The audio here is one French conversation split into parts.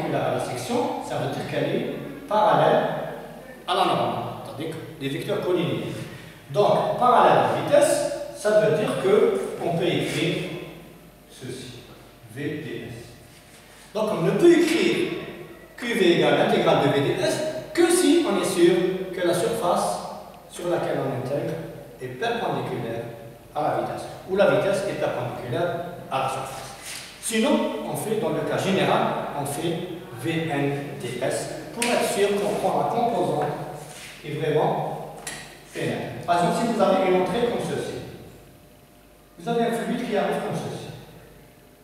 perpendiculaire à la section, ça veut dire qu'elle est parallèle à la normale, c'est-à-dire des vecteurs collinéaires. Donc, parallèle à la vitesse, ça veut dire qu'on peut écrire ceci, VDS. Donc, on ne peut écrire QV égale l'intégrale de VDS que si on est sûr que la surface sur laquelle on intègre est perpendiculaire à la vitesse, ou la vitesse est perpendiculaire à la surface. Sinon, on fait, dans le cas général, on fait VNDS pour être sûr qu'on prend la composante qui est vraiment pénètre. Par exemple, si vous avez une entrée comme ceci, vous avez un fluide qui arrive comme ceci,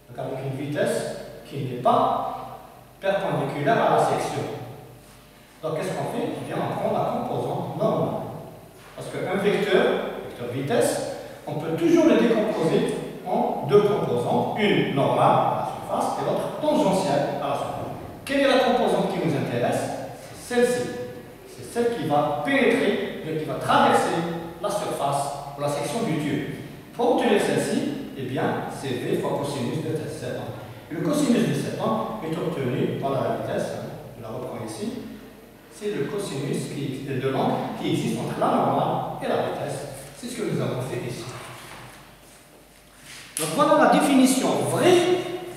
donc avec une vitesse qui n'est pas perpendiculaire à la section. Donc, qu'est-ce qu'on fait? Eh bien, on prend la composante normale. Parce qu'un vecteur vitesse, on peut toujours le décomposer en deux composantes, une normale à la surface et l'autre tangentielle à la surface. Quelle est la composante qui nous intéresse? C'est celle-ci. C'est celle qui va pénétrer, qui va traverser la surface ou la section du tube. Pour obtenir celle-ci, eh bien, c'est V fois cosinus de 7 ans. Et le cosinus de 7 ans est obtenu par la vitesse, je la reprends ici, c'est le cosinus de l'angle qui existe entre la normale et la vitesse. C'est ce que nous avons fait ici. Donc voilà la définition vraie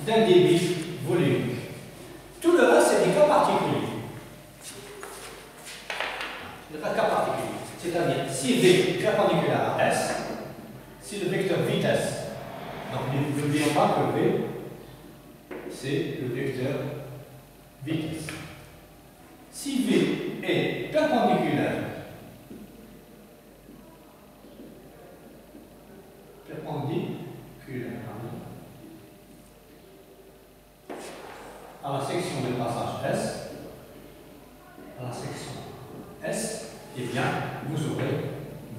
d'un débit volumique. Tout le reste, c'est des cas particuliers. Des cas particuliers. C'est-à-dire, si V est perpendiculaire à S, si le vecteur vitesse, donc n'oublions pas que V, c'est le vecteur vitesse. Si V est perpendiculaire à la section de passage S, eh bien, vous aurez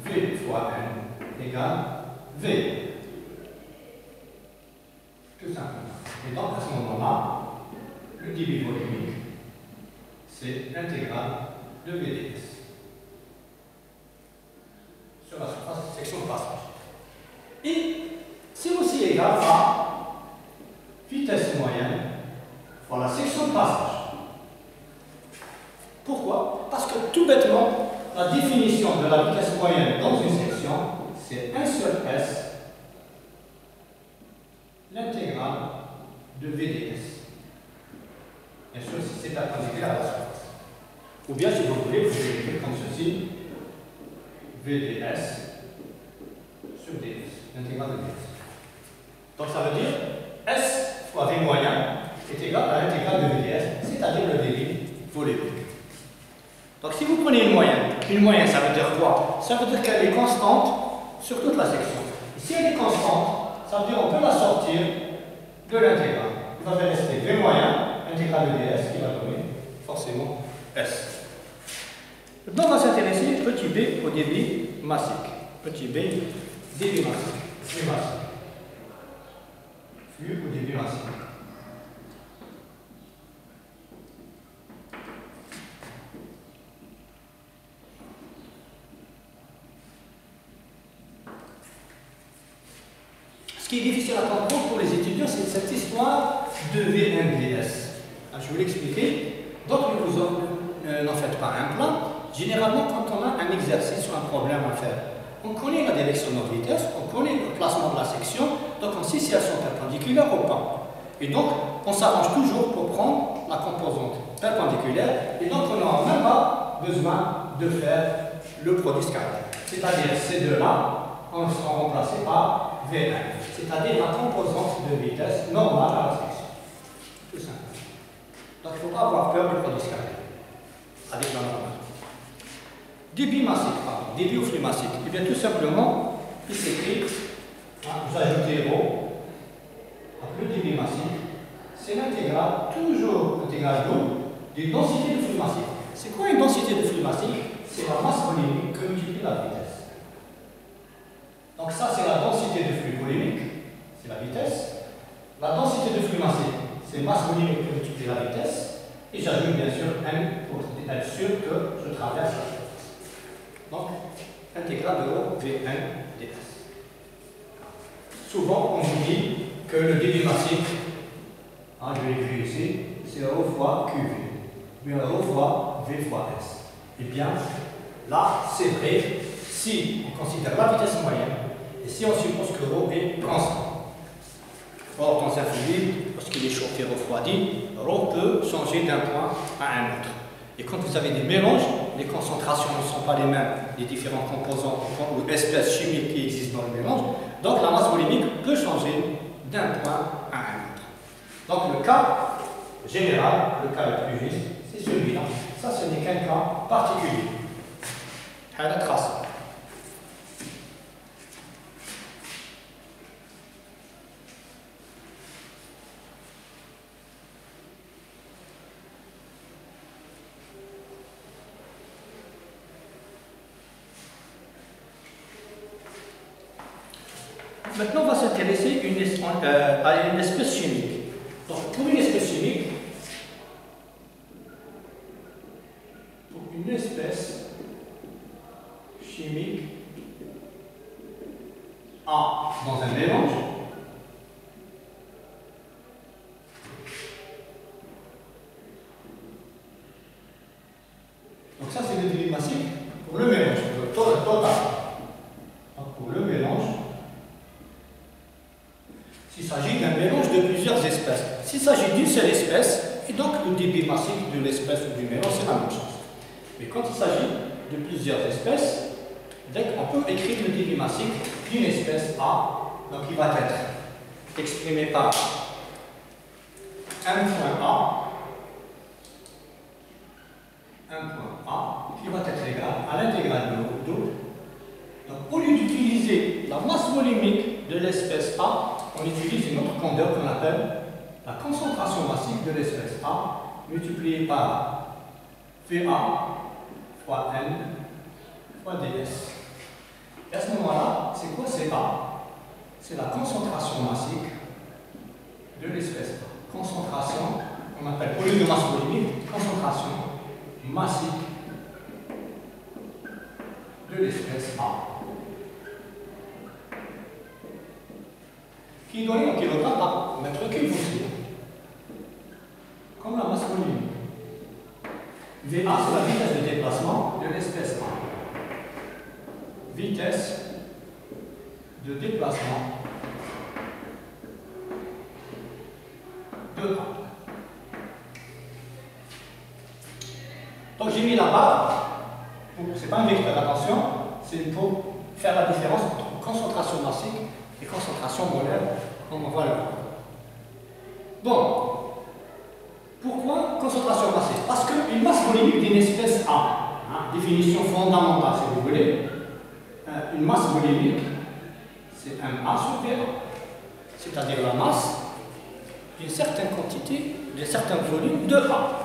V fois N égale V. Tout simplement. Et donc, à ce moment-là, le débit volumique, c'est l'intégrale de VDS sur la surface de section de passage. Et c'est aussi égal à vitesse moyenne fois la section de passage. Pourquoi? Parce que tout bêtement, la définition de la vitesse moyenne dans une section, c'est 1 sur S, l'intégrale de VDS. Bien sûr, si c'est perpendiculaire à la surface. Ou bien, si vous voulez, vous pouvez écrire comme ceci, VDS sur DS, l'intégrale de DS. Donc ça veut dire S fois V moyen est égal à l'intégrale de VDS, c'est-à-dire le débit volumique. Donc si vous prenez une moyenne ça veut dire quoi? Ça veut dire qu'elle est constante sur toute la section. Et si elle est constante, ça veut dire qu'on peut la sortir de l'intégrale. Il va rester V moyen, intégrale de DS, qui va donner forcément S. Donc on va s'intéresser petit b au débit massique. Petit b, débit massique. Flux massique. Flux au débit massique. Ce qui est difficile à comprendre pour les étudiants, c'est cette histoire de VNDS. Je vais l'expliquer. Donc, n'en faites pas un plan. Généralement, quand on a un exercice ou un problème à faire, on connaît la direction de notre vitesse, on connaît le placement de la section, donc on sait si elles sont perpendiculaires ou pas. Et donc, on s'arrange toujours pour prendre la composante perpendiculaire, et donc on n'aura même pas besoin de faire le produit scalar. C'est-à-dire, ces deux-là, on sera remplacés par V1, c'est-à-dire la composante de vitesse normale à la section. Tout simplement. Donc, il ne faut pas avoir peur du produit scalar avec la normale. Débit massique, pardon, débit au flux massique. Et bien tout simplement, il s'écrit, vous ajoutez ρ, le débit massique, c'est l'intégrale, toujours intégrale d'une densité de flux massique. C'est quoi une densité de flux massique? C'est la masse volumique que multiplie la vitesse. Donc ça, c'est la densité de flux volumique, c'est la vitesse. La densité de flux massique, c'est masse volumique que multiplie la vitesse. Et j'ajoute bien sûr n pour être sûr que je traverse la surface. Donc, intégrale de V1 ds. Souvent, on vous dit que le débit massique, je l'ai écrit ici, c'est Rho fois QV, bien Rho fois V fois S. Eh bien, là, c'est vrai si on considère la vitesse moyenne et si on suppose que Rho est constant. Or, dans un fluide, lorsqu'il est chauffé refroidi, Rho peut changer d'un point à un autre. Et quand vous avez des mélanges, les concentrations ne sont pas les mêmes des différents composants ou espèces chimiques qui existent dans le mélange, donc la masse volumique peut changer d'un point à un autre. Donc le cas général, le cas le plus juste, c'est celui-là. Ça, ce n'est qu'un cas particulier. À la trace. Maintenant, on va s'intéresser à une espèce chimique. Donc, pour une espèce chimique, A dans un mélange, donc ça c'est le débit massif pour le mélange, le total. Donc, pour le mélange, s'il s'agit d'un mélange de plusieurs espèces. S'il s'agit d'une seule espèce, et donc le débit massif de l'espèce ou du mélange, c'est la même chose. Mais quand il s'agit de plusieurs espèces, on peut écrire le débit massif d'une espèce A, donc il va être exprimé par 1 point A, qui va être égal à l'intégrale de l'eau. Donc au lieu d'utiliser la masse volumique de l'espèce A, on utilise une autre candeur qu'on appelle la concentration massique de l'espèce A, multipliée par VA fois N fois ds. Et à ce moment-là, c'est quoi c'est A? C'est la concentration massique de l'espèce A. Concentration, on appelle au lieu de masse volumique, concentration massique de l'espèce A, qui est donnée en kilogrammes par mètre cube aussi, comme la masse volumique. VA, c'est la vitesse de déplacement de l'espèce A. Vitesse de déplacement de A. Donc j'ai mis la barre, ce n'est pas un vecteur, attention, c'est pour faire la différence entre concentration massique et concentration molaire, comme on va le voir. Bon, pourquoi concentration massique? Parce qu'une masse volumique d'une espèce A, définition fondamentale si vous voulez, une masse volumique, c'est un A sur VA, c'est-à-dire la masse d'une certaine quantité, d'un certain volume de A.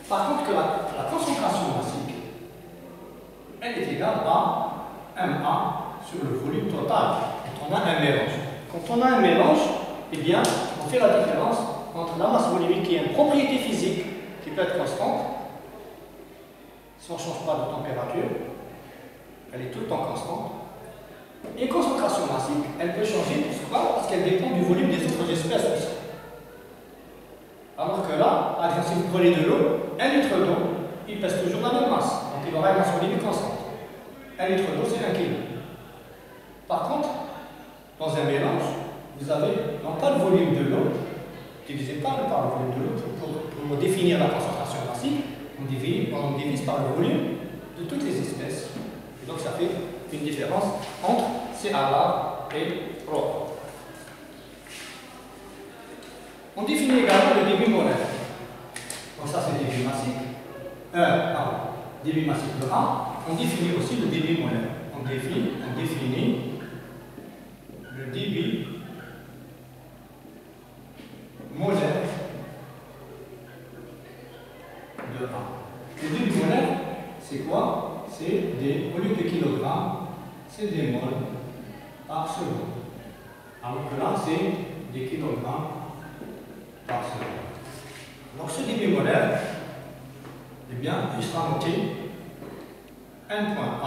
Par contre, que la concentration massique, elle est égale à MA sur le volume total, quand on a un mélange. Quand on a un mélange, eh bien, on fait la différence entre la masse volumique qui est une propriété physique, qui peut être constante, si on ne change pas de température, elle est tout le temps constante. Et concentration massique, elle peut changer, pourquoi? Parce qu'elle dépend du volume des autres espèces aussi. Alors que là, par exemple, si vous prenez de l'eau, 1 litre d'eau, il pèse toujours la même masse, donc il aura une masse volumique constante. 1 litre d'eau, c'est 1 kg. Par contre, dans un mélange, vous avez non pas le volume de l'eau, divisé par le volume de l'eau, pour définir la concentration massique, on divise par le volume de toutes les espèces. Et donc ça fait une différence entre CA et ρ. On définit également le débit molaire. Donc ça c'est le débit massique. Débit massique de A. On définit aussi le débit molaire. On définit le débit molaire de A. Le débit molaire, c'est quoi? C'est des, au lieu de kilogrammes, c'est des moles par seconde. Alors que là, c'est des kilogrammes par seconde. Donc ce débit molaire, eh bien, il sera noté 1 point A,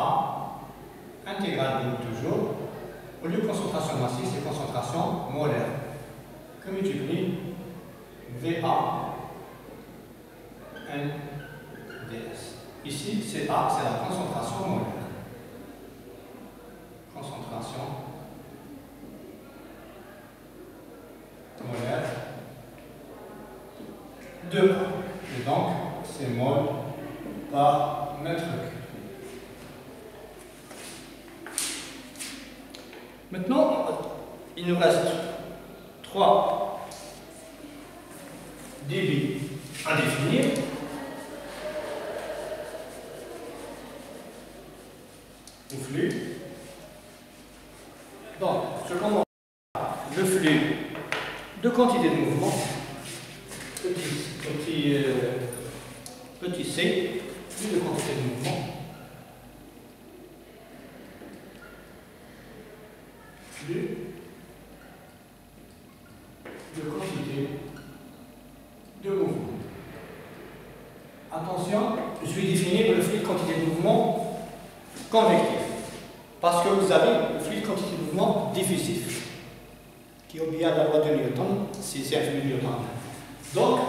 intégrale de toujours, au lieu de concentration massique, c'est concentration molaire, que multiplie VA VNDS. Ici, c'est A, c'est la concentration molaire. Concentration molaire de A. Et donc, c'est mol par mètre cube. Maintenant, il nous reste 3 débits à définir. Au flux. Donc, je commence le flux de quantité de mouvement, petit c, flux de quantité de mouvement. Flux de quantité de mouvement. Attention, je suis définir le flux de quantité de mouvement convectif. Parce que vous avez le flux de quantité de mouvement diffusif, qui obéit à la loi de Newton, si c'est un flux de Newton. Donc,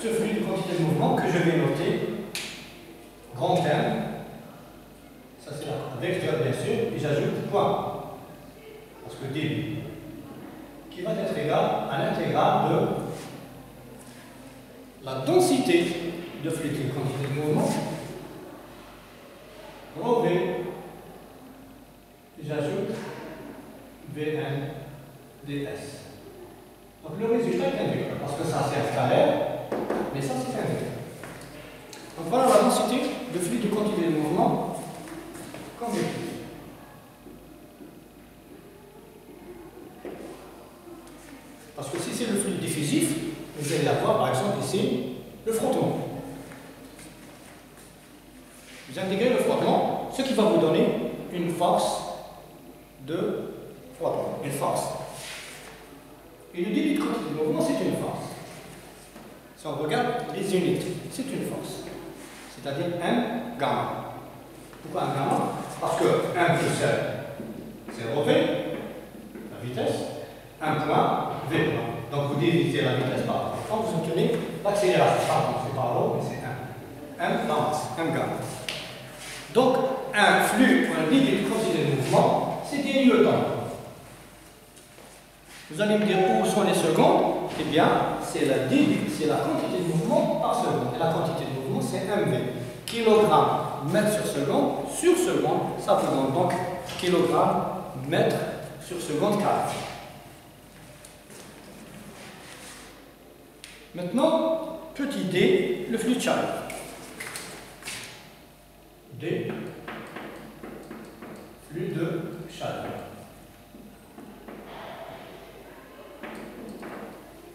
ce flux de quantité de mouvement que je vais noter, grand M, ça c'est un vecteur bien sûr, et j'ajoute point. Parce que débit, qui va être égal à l'intégrale de la densité de flux de quantité de mouvement, rho V, et j'ajoute Vn ds. Donc le résultat est un vecteur, parce que ça c'est un scalaire, mais ça c'est un vecteur. Donc voilà la densité de flux de quantité de mouvement convectif. Parce que si c'est le flux diffusif, vous allez avoir par exemple ici le frottement. Vous intégrez le frottement, ce qui va vous donner une force de frottement, une force. Et le débit de quantité de mouvement, c'est une force. Si on regarde les unités, c'est une force. C'est-à-dire M gamma. Pourquoi un gamma? Parce que 1 plus L, c'est rho V, la vitesse, 1 point V point. Donc vous divisez la vitesse par temps. Quand vous obtenez l'accélération, pardon, c'est pas rho, mais c'est 1. M dans masse, M gamma. Donc un flux, un débit de quantité de mouvement, c'est des newtons. Vous allez me dire où sont les secondes? Eh bien, c'est la débit, c'est la quantité de mouvement par seconde. Et la quantité de mouvement, c'est mv. Kilogramme mètre sur seconde, ça vous donne donc kilogramme mètre sur seconde carré. Maintenant, petit d, le flux de chaleur. D, flux de chaleur.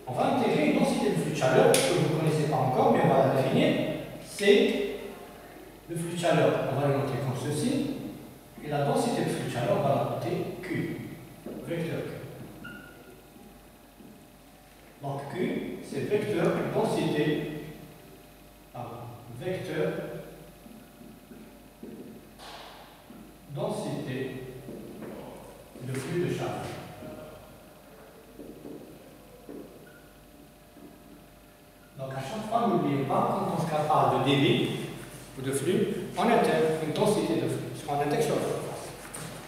On va intégrer une densité de flux de chaleur que vous ne connaissez pas encore, mais on va la définir. C'est le flux de chaleur, on va le noter comme ceci. Et la densité de flux de chaleur, on va la noter Q, vecteur Q. Donc Q, c'est vecteur densité, vecteur densité de flux de chaleur. Donc à chaque fois, n'oubliez pas, quand on parle de débit ou de flux, on intègre une densité de flux, ce qu'on intègre sur la surface.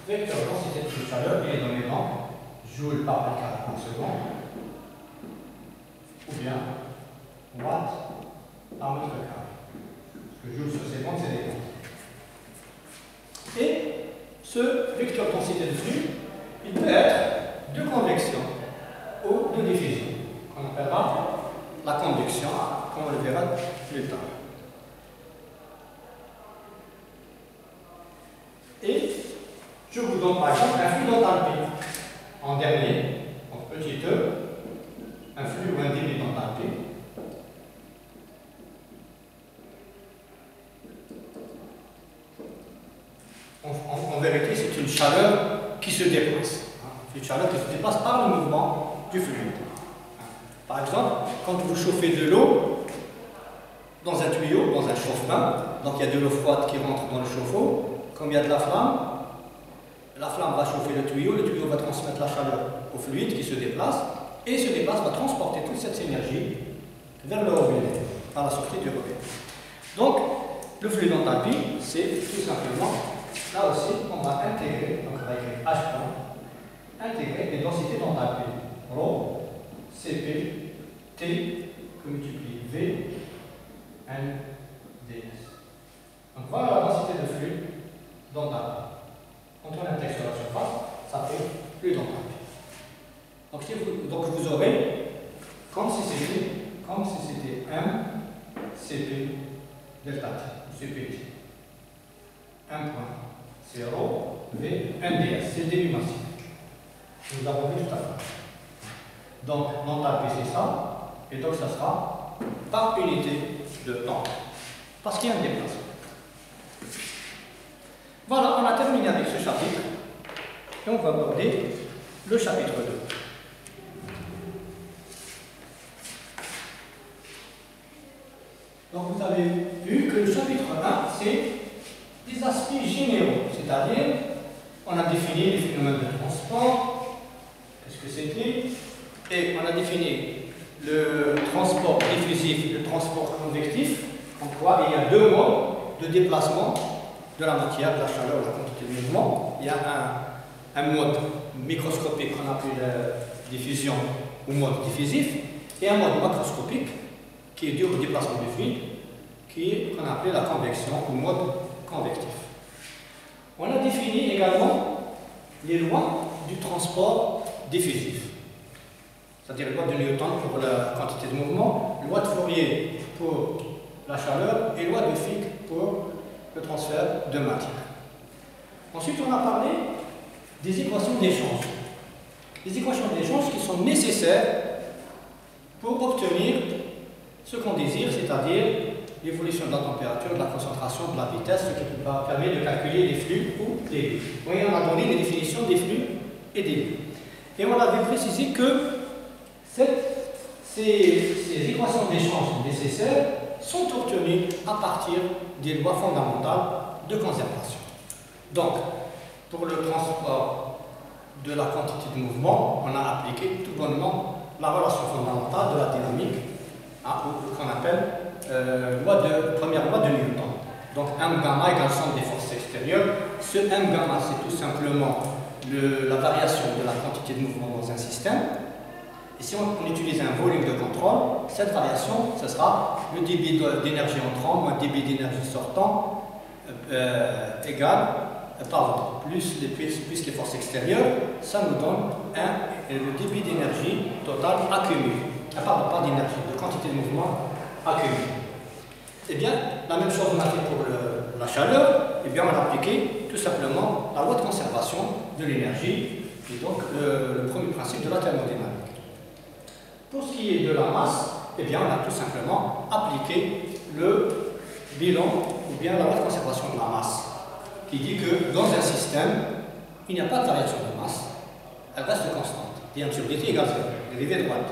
Vecteur densité de flux de chaleur est donné dans joule par mètre carré par seconde, ou bien watt par mètre carré. Parce que joule sur seconde, c'est des quantités. Et ce vecteur densité de flux, il peut être de convection ou de diffusion, qu'on appellera la convection, comme on le verra plus tard. Et je vous donne par exemple un flux d'enthalpie. En dernier, donc petit e, un flux ou un débit d'enthalpie. En vérité, c'est une chaleur qui se déplace. Une chaleur qui se déplace par le mouvement du fluide. Par exemple, quand vous chauffez de l'eau dans un tuyau, dans un chauffe-bain, donc il y a de l'eau froide qui rentre dans le chauffe-eau, comme il y a de la flamme va chauffer le tuyau va transmettre la chaleur au fluide qui se déplace, et va transporter toute cette énergie vers le robinet. à la sortie du rebelle. Donc, le flux d'enthalpie, c'est tout simplement, là aussi, on va intégrer, donc on va écrire H point, intégrer les densités d'enthalpie. Rho, Cp, T, que multiplie V, N, ds. Donc voilà la densité de flux d'enthalpie. Quand on intègre sur la surface, ça fait flux d'enthalpie. Donc vous aurez, comme si c'était M, Cp, delta T, Cpt. 1 point 0, V, NDS, c'est le débit massif. Nous avons vu tout à l'heure. Donc l'enthalpie c'est ça, et donc ça sera par unité de temps, parce qu'il y a un déplacement. Voilà, on a terminé avec ce chapitre, et on va aborder le chapitre 2. Donc vous avez vu que le chapitre 1, c'est des aspects généraux, c'est-à-dire on a défini les phénomènes de transport, qu'est-ce que c'était, et on a défini le transport diffusif et le transport convectif, en quoi il y a deux modes de déplacement de la matière, de la chaleur, de la quantité de mouvement. Il y a un mode microscopique qu'on appelle diffusion ou mode diffusif, et un mode macroscopique qui est dû au déplacement du fluide, qu'on appelle la convection ou mode convectif. On a défini également les lois du transport diffusif, c'est-à-dire les lois de Newton pour la quantité de mouvement, loi de Fourier pour la chaleur et loi de Fick pour le transfert de matière. Ensuite, on a parlé des équations d'échange. Les équations d'échange qui sont nécessaires pour obtenir ce qu'on désire, c'est-à-dire l'évolution de la température, de la concentration, de la vitesse, ce qui permet de calculer les flux ou les débits. Oui, on a donné les définitions des flux et des débits. Et on avait précisé que ces équations d'échange nécessaires sont obtenues à partir des lois fondamentales de conservation. Donc, pour le transport de la quantité de mouvement, on a appliqué tout bonnement la relation fondamentale de la dynamique, qu'on appelle première loi de Newton. Donc M gamma égale somme des forces extérieures. Ce M gamma, c'est tout simplement la variation de la quantité de mouvement dans un système. Et si on utilise un volume de contrôle, cette variation, ce sera le débit d'énergie entrant moins le débit d'énergie sortant égal plus les forces extérieures, ça nous donne le débit d'énergie total accumulé. Pas d'énergie, de quantité de mouvement accumulé. Eh bien, la même chose on a fait pour la chaleur, eh bien on a appliqué tout simplement la loi de conservation de l'énergie, et donc le premier principe de la thermodynamique. Pour ce qui est de la masse, eh bien on a tout simplement appliqué le bilan, ou bien la loi de conservation de la masse, qui dit que dans un système, il n'y a pas de variation de masse, elle reste constante. dm sur dt égale 0, dérivée droite.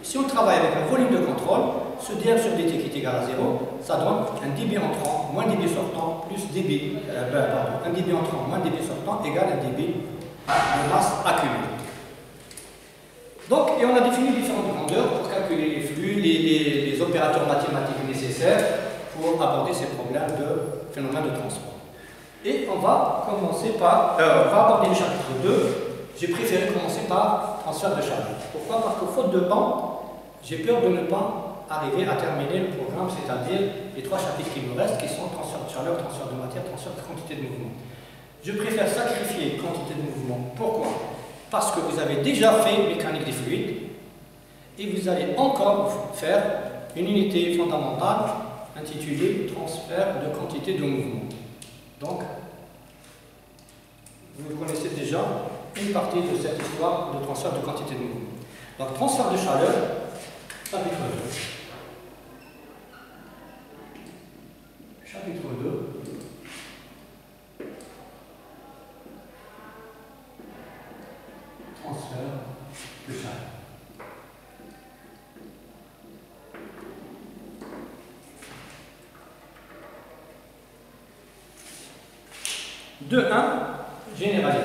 Si on travaille avec un volume de contrôle, ce dm sur dt qui est égal à 0, ça donne un débit entrant moins débit sortant plus débit, un débit entrant moins débit sortant égale un débit de masse accumulée. Donc, et on a défini différentes grandeurs pour calculer les flux, les opérateurs mathématiques nécessaires pour aborder ces problèmes de phénomènes de transport. Et on va commencer par, on va aborder le chapitre 2. J'ai préféré commencer par transfert de chaleur. Pourquoi? Parce que faute de temps, j'ai peur de ne pas arriver à terminer le programme, c'est-à-dire les 3 chapitres qui me restent, qui sont transfert de chaleur, transfert de matière, transfert de quantité de mouvement. Je préfère sacrifier quantité de mouvement. Pourquoi? Parce que vous avez déjà fait mécanique des fluides et vous allez encore faire une unité fondamentale intitulée transfert de quantité de mouvement. Donc, vous connaissez déjà une partie de cette histoire de transfert de quantité de mouvement. Donc, transfert de chaleur, chapitre 2. Chapitre 2. Transfert de chaleur. De 1, généralité.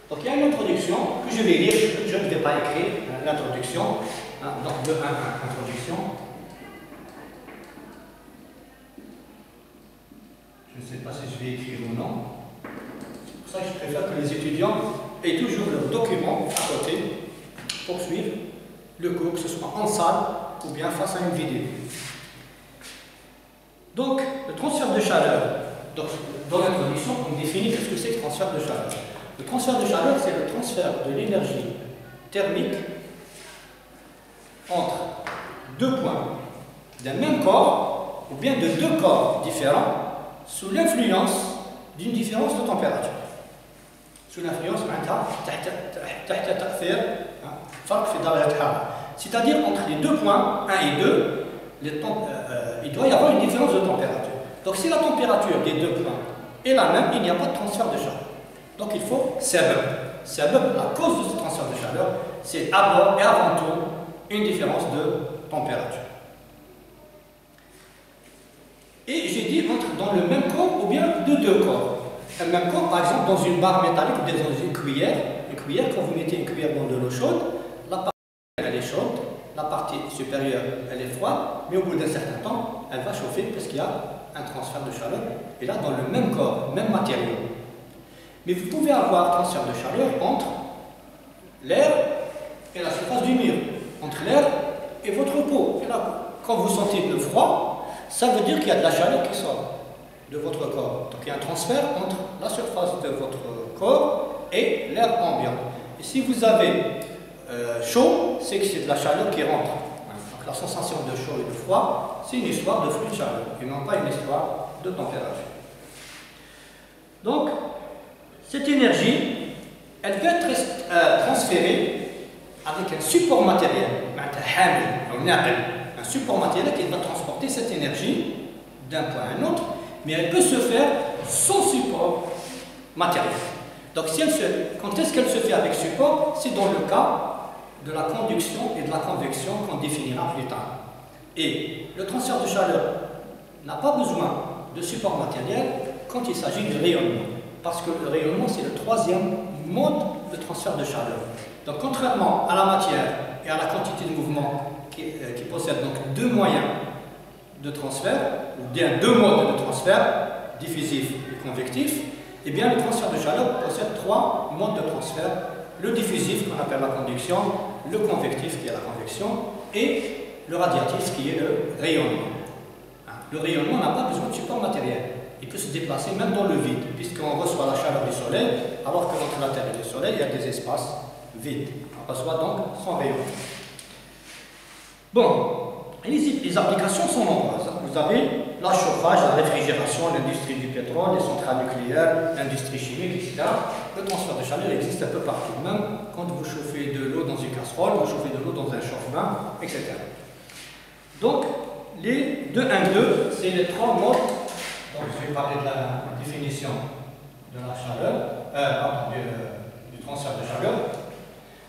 Donc il y a une introduction que je vais lire, je ne vais pas écrire l'introduction. Donc de 1 à introduction. Je ne sais pas si je vais écrire ou non. C'est pour ça que je préfère que les étudiants aient toujours leur document à côté pour suivre le cours, que ce soit en salle ou bien face à une vidéo. Donc, le transfert de chaleur. Donc, dans l'introduction, on définit ce que c'est que le transfert de chaleur. Le transfert de chaleur, c'est le transfert de l'énergie thermique entre deux points d'un même corps ou bien de deux corps différents sous l'influence d'une différence de température. Sous l'influence, c'est-à-dire entre les deux points 1 et 2, il doit y avoir une différence de température. Donc si la température des deux points est la même, il n'y a pas de transfert de chaleur. Donc il faut sabab. Sabab, la cause de ce transfert de chaleur, c'est d'abord et avant tout une différence de température. Et j'ai dit entre dans le même corps ou bien de deux corps. Un même corps, par exemple, dans une barre métallique ou dans une cuillère. Une cuillère, quand vous mettez une cuillère dans de l'eau chaude, la partie elle est chaude, la partie supérieure elle est froide, mais au bout d'un certain temps, elle va chauffer parce qu'il y a un transfert de chaleur. Et là, dans le même corps, même matériau. Mais vous pouvez avoir un transfert de chaleur entre l'air et la surface du mur, entre l'air et votre peau. Et là, quand vous sentez le froid, ça veut dire qu'il y a de la chaleur qui sort de votre corps. Donc il y a un transfert entre la surface de votre corps et l'air ambiant. Et si vous avez chaud, c'est que c'est de la chaleur qui rentre. Donc la sensation de chaud et de froid, c'est une histoire de flux de chaleur, et non pas une histoire de température. Donc, cette énergie, elle peut être transférée avec un support matériel, un support matériel qui va transporter cette énergie d'un point à un autre, mais elle peut se faire sans support matériel. Donc, quand est-ce qu'elle se fait avec support? C'est dans le cas de la conduction et de la convection qu'on définira plus tard. Et le transfert de chaleur n'a pas besoin de support matériel quand il s'agit du rayonnement. Parce que le rayonnement, c'est le troisième mode de transfert de chaleur. Donc, contrairement à la matière et à la quantité de mouvement qui possède donc deux moyens de transfert, ou bien deux modes de transfert, diffusif et convectif, eh bien, le transfert de chaleur possède trois modes de transfert. Le diffusif, qu'on appelle la conduction, le convectif, qui est la convection, et le radiatif, qui est le rayonnement. Le rayonnement n'a pas besoin de support matériel. Il peut se déplacer même dans le vide, puisqu'on reçoit la chaleur du soleil, alors qu'entre la Terre et le soleil, il y a des espaces vides. On reçoit donc son rayonnement. Bon, les applications sont nombreuses. Vous avez le chauffage, la réfrigération, l'industrie du pétrole, les centrales nucléaires, l'industrie chimique, etc. Le transfert de chaleur existe un peu partout. Même quand vous chauffez de l'eau dans une casserole, vous chauffez de l'eau dans un chauffe-bain, etc. Donc, les 2, 1, 2, c'est les trois modes. Donc, je vais parler de la définition de la chaleur, du transfert de chaleur.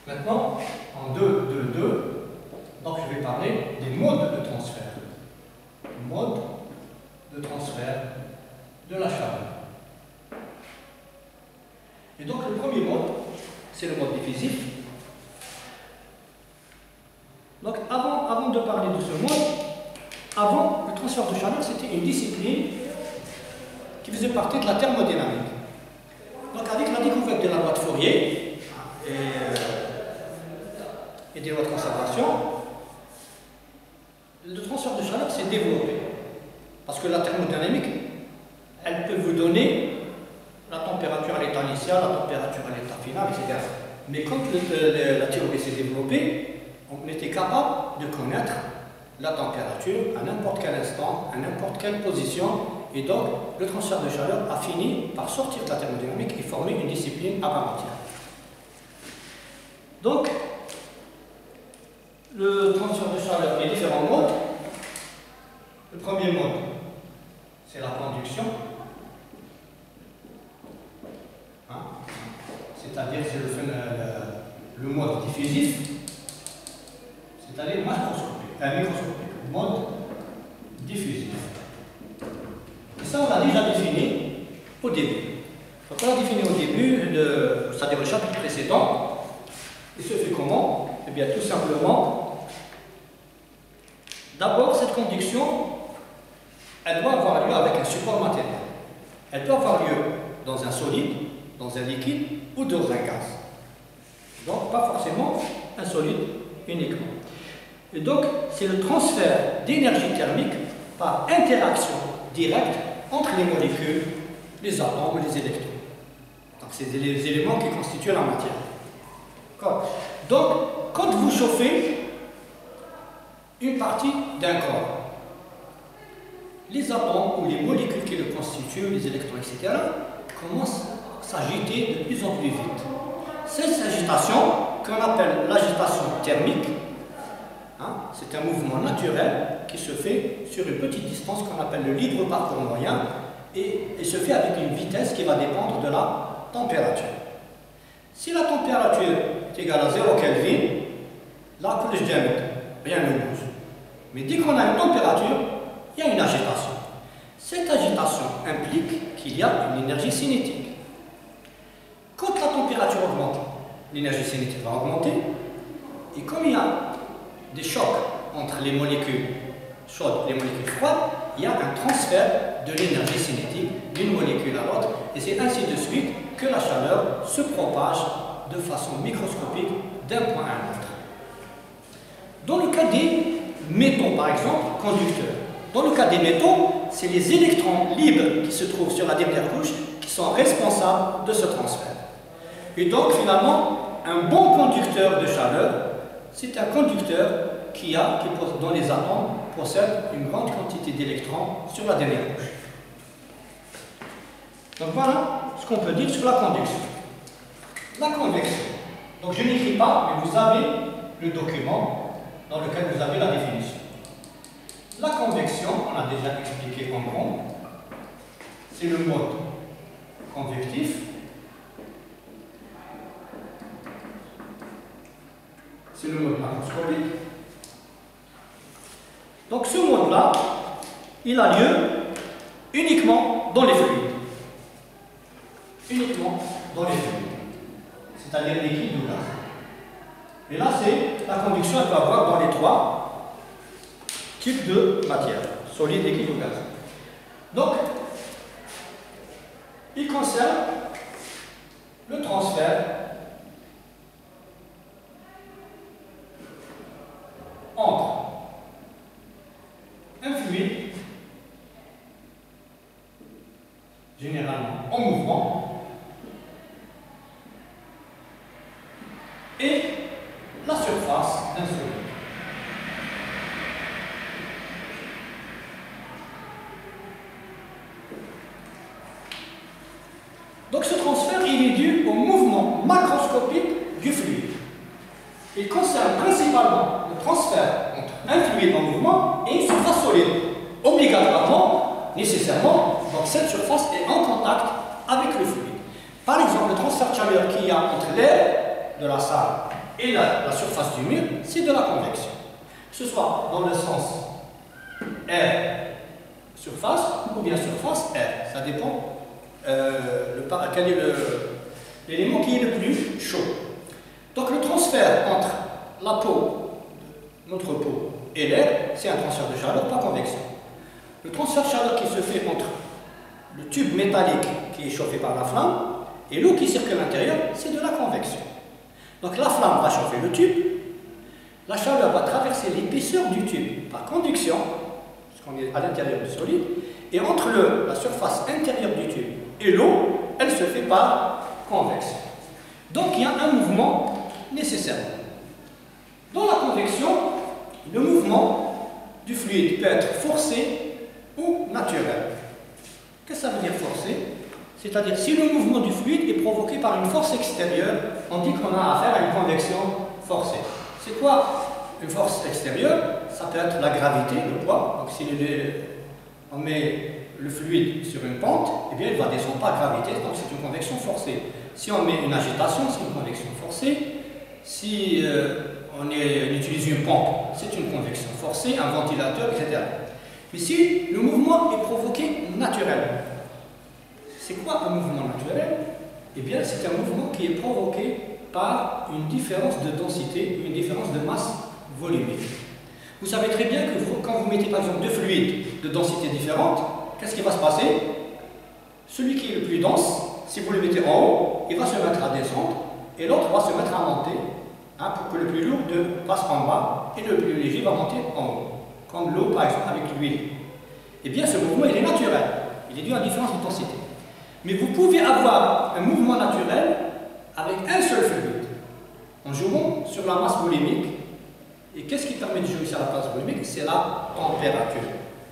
Maintenant, en 2, 2, 2, donc je vais parler des modes de transfert. Mode de transfert de la chaleur. Et donc le premier mode, c'est le mode diffusif. Donc avant de parler de ce mode, avant le transfert de chaleur, c'était une discipline qui faisait partie de la thermodynamique. Donc avec la découverte de la loi de Fourier et des lois de conservation, le transfert de chaleur s'est développé. Parce que la thermodynamique, elle peut vous donner la température à l'état initial, la température à l'état final, etc. Mais quand la théorie s'est développée, on était capable de connaître la température à n'importe quel instant, à n'importe quelle position. Et donc, le transfert de chaleur a fini par sortir de la thermodynamique et former une discipline à part entière. Donc, le transfert de chaleur, les différents modes. Le premier mode, c'est la conduction. C'est-à-dire c'est le mode diffusif, c'est-à-dire microscopique, mode diffusif. Et ça, on l'a déjà défini au début. Donc, on l'a défini au début, ça c'est-à-dire le chapitre précédent, il se fait comment? Eh bien, tout simplement, d'abord, cette conduction, elle doit avoir lieu avec un support matériel. Elle peut avoir lieu dans un solide, dans un liquide ou dans un gaz. Donc, pas forcément un solide uniquement. Et donc, c'est le transfert d'énergie thermique par interaction directe entre les molécules, les atomes et les électrons. Donc, c'est les éléments qui constituent la matière. Donc, quand vous chauffez une partie d'un corps, les atomes ou les molécules qui le constituent, les électrons, etc., commencent à s'agiter de plus en plus vite. Cette agitation, qu'on appelle l'agitation thermique, c'est un mouvement naturel qui se fait sur une petite distance qu'on appelle le libre parcours moyen et se fait avec une vitesse qui va dépendre de la température. Si la température est égale à 0 Kelvin, là, que je diamètre, rien ne bouge. Mais dès qu'on a une température, il y a une agitation. Cette agitation implique qu'il y a une énergie cinétique. Quand la température augmente, l'énergie cinétique va augmenter, et comme il y a des chocs entre les molécules chaudes et les molécules froides, il y a un transfert de l'énergie cinétique d'une molécule à l'autre, et c'est ainsi de suite que la chaleur se propage de façon microscopique d'un point à un autre. Dans le cas des métaux, par exemple, conducteurs, dans le cas des métaux, c'est les électrons libres qui se trouvent sur la dernière couche qui sont responsables de ce transfert. Et donc, finalement, un bon conducteur de chaleur, c'est un conducteur dont les atomes possèdent une grande quantité d'électrons sur la dernière couche. Donc voilà ce qu'on peut dire sur la conduction. La convection. Donc je n'écris pas, mais vous avez le document dans lequel vous avez la définition. La convection, on a déjà expliqué en gros, c'est le mode convectif. C'est le mode macroscopique. Donc ce mode-là, il a lieu uniquement dans les fluides. Uniquement dans les fluides. C'est-à-dire liquide ou gaz. Et là, c'est la conduction, elle peut avoir dans les trois types de matière, solide, liquide ou gaz. Donc, il concerne le transfert entre un fluide, généralement en mouvement, et la surface d'un solide. Donc ce transfert, il est dû au mouvement macroscopique du fluide. Il concerne principalement le transfert entre un fluide en mouvement et une surface solide. Obligatoirement, nécessairement, donc cette surface est en contact avec le fluide. Par exemple, le transfert de chaleur qu'il y a entre l'air de la salle et la surface du mur, c'est de la convection. Que ce soit dans le sens air surface ou bien surface air. Ça dépend quel est l'élément qui est le plus chaud. Donc le transfert entre la peau, notre peau, et l'air, c'est un transfert de chaleur, pas convection. Le transfert de chaleur qui se fait entre le tube métallique qui est chauffé par la flamme et l'eau qui circule à l'intérieur, c'est de la convection. Donc la flamme va chauffer le tube, la chaleur va traverser l'épaisseur du tube par conduction, puisqu'on est à l'intérieur du solide, et entre la surface intérieure du tube et l'eau, elle se fait par convection. Donc il y a un mouvement nécessaire. Dans la convection, le mouvement du fluide peut être forcé ou naturel. Qu'est-ce que ça veut dire forcé? C'est-à-dire si le mouvement du fluide est provoqué par une force extérieure, on dit qu'on a affaire à une convection forcée. C'est quoi une force extérieure? Ça peut être la gravité, le poids. Donc si on met le fluide sur une pente, eh bien il va descendre par gravité, donc c'est une convection forcée. Si on met une agitation, c'est une convection forcée. Si on utilise une pompe, c'est une convection forcée, un ventilateur, etc. Mais si le mouvement est provoqué naturellement, c'est quoi un mouvement naturel? Eh bien, c'est un mouvement qui est provoqué par une différence de densité, une différence de masse volumique. Vous savez très bien que quand vous mettez par exemple deux fluides de densité différente, qu'est-ce qui va se passer? Celui qui est le plus dense, si vous le mettez en haut, il va se mettre à descendre et l'autre va se mettre à monter, hein, pour que le plus lourd passe en bas et le plus léger va monter en haut, comme l'eau par exemple avec l'huile. Eh bien, ce mouvement il est naturel, il est dû à la différence de densité. Mais vous pouvez avoir un mouvement naturel avec un seul fluide, en jouant sur la masse volumique. Et qu'est-ce qui permet de jouer sur la masse volumique? C'est la température.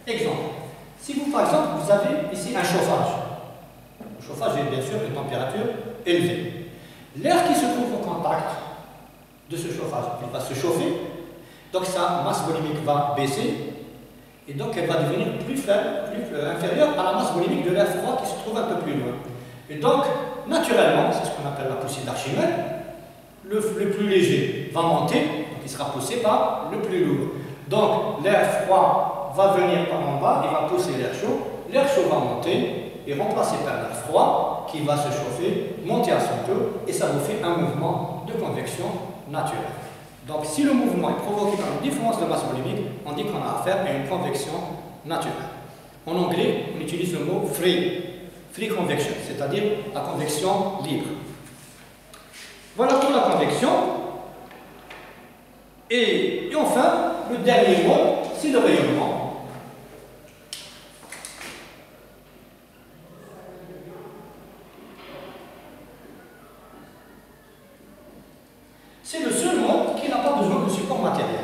Exemple, si vous par exemple, vous avez ici un chauffage. Le chauffage est bien sûr de température élevée. L'air qui se trouve au contact de ce chauffage, il va se chauffer, donc sa masse volumique va baisser, et donc elle va devenir plus faible, inférieure à la masse volumique de l'air froid qui se trouve un peu plus loin. Et donc, naturellement, c'est ce qu'on appelle la poussée d'Archimède, le plus léger va monter, donc il sera poussé par le plus lourd. Donc, l'air froid va venir par en bas, il va pousser l'air chaud va monter et remplacé par l'air froid qui va se chauffer, monter à son tour, et ça vous fait un mouvement de convection naturelle. Donc, si le mouvement est provoqué par une différence de masse volumique, on dit qu'on a affaire à une convection naturelle. En anglais, on utilise le mot free convection, c'est-à-dire la convection libre. Voilà pour la convection. Et enfin, le dernier mot, c'est le rayonnement. C'est le seul mode qui n'a pas besoin de support matériel.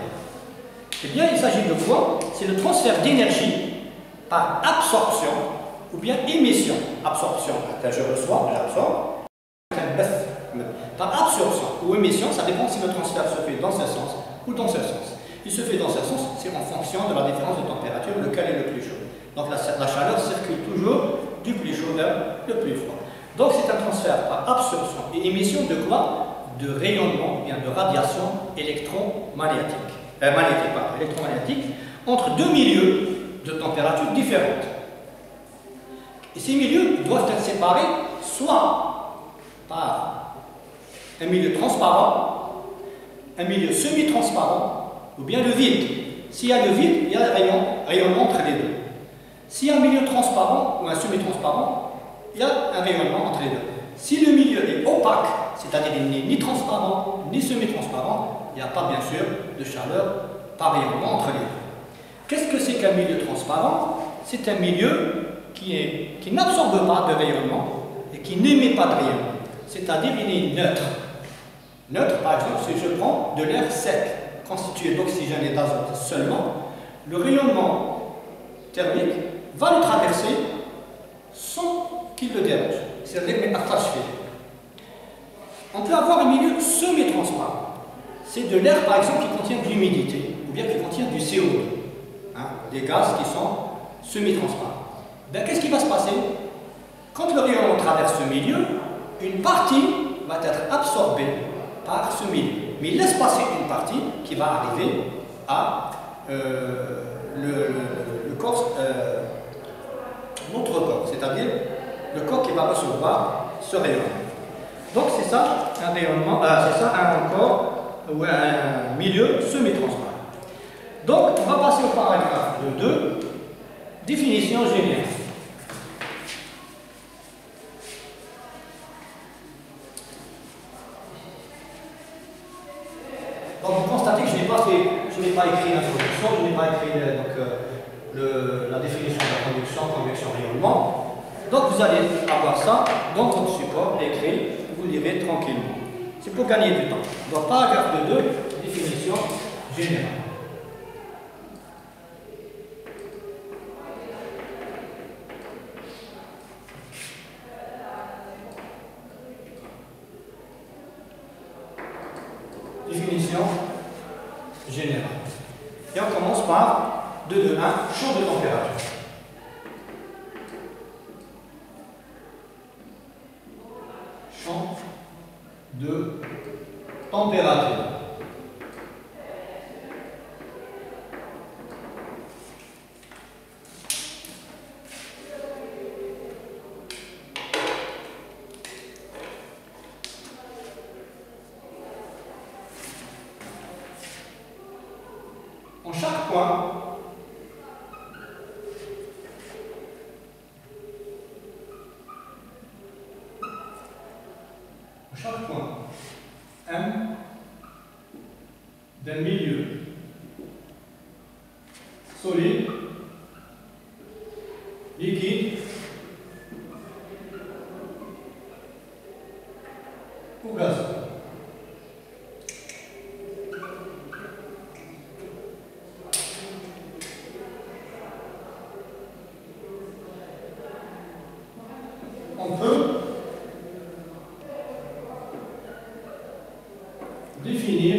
Eh bien, il s'agit de quoi? C'est le transfert d'énergie par absorption ou bien émission. Absorption, quand je reçois, j'absorbe. Par absorption ou émission, ça dépend si le transfert se fait dans ce sens ou dans ce sens. Il se fait dans ce sens, c'est en fonction de la différence de température, lequel est le plus chaud. Donc la chaleur circule toujours du plus chaud vers le plus froid. Donc c'est un transfert par absorption et émission de quoi? De rayonnement, bien de radiation électromagnétique, électromagnétique entre deux milieux de température différentes. Et ces milieux doivent être séparés soit par un milieu transparent, un milieu semi-transparent, ou bien le vide. S'il y a le vide, il y a un rayonnement entre les deux. S'il y a un milieu transparent ou un semi-transparent, il y a un rayonnement entre les deux. Si le milieu est opaque, c'est-à-dire il n'est ni transparent ni semi-transparent, il n'y a pas bien sûr de chaleur par rayonnement entre les deux. Qu'est-ce que c'est qu'un milieu transparent? C'est un milieu qui n'absorbe pas de rayonnement et qui n'émet pas de rayonnement. C'est-à-dire il est neutre. Neutre, par exemple, si je prends de l'air sec, constitué d'oxygène et d'azote seulement, le rayonnement thermique va le traverser sans qu'il le dérange. C'est-à-dire qu'il n'est pas taché. On peut avoir un milieu semi-transparent. C'est de l'air, par exemple, qui contient de l'humidité, ou bien qui contient du CO2, hein, des gaz qui sont semi-transparents. Ben, qu'est-ce qui va se passer? Quand le rayonnement traverse ce milieu, une partie va être absorbée par ce milieu. Mais il laisse passer une partie qui va arriver à le corps, notre corps, c'est-à-dire le corps qui va recevoir ce rayonnement. Donc c'est ça un rayonnement, c'est ça un corps ou un milieu semi-transparent. Donc on va passer au paragraphe 2, définition générale. Donc vous constatez que je n'ai pas écrit l'introduction, je n'ai pas écrit la définition de la convection, rayonnement. Donc vous allez avoir ça dans votre support écrit, vous lirez tranquillement. C'est pour gagner du temps. Donc paragraphe 2, définition générale. Définition générale. Et on commence par 2.2.1, champ de température. Champ de température. point, M d'un milieu solide, liquide ou gazeux. On peut définir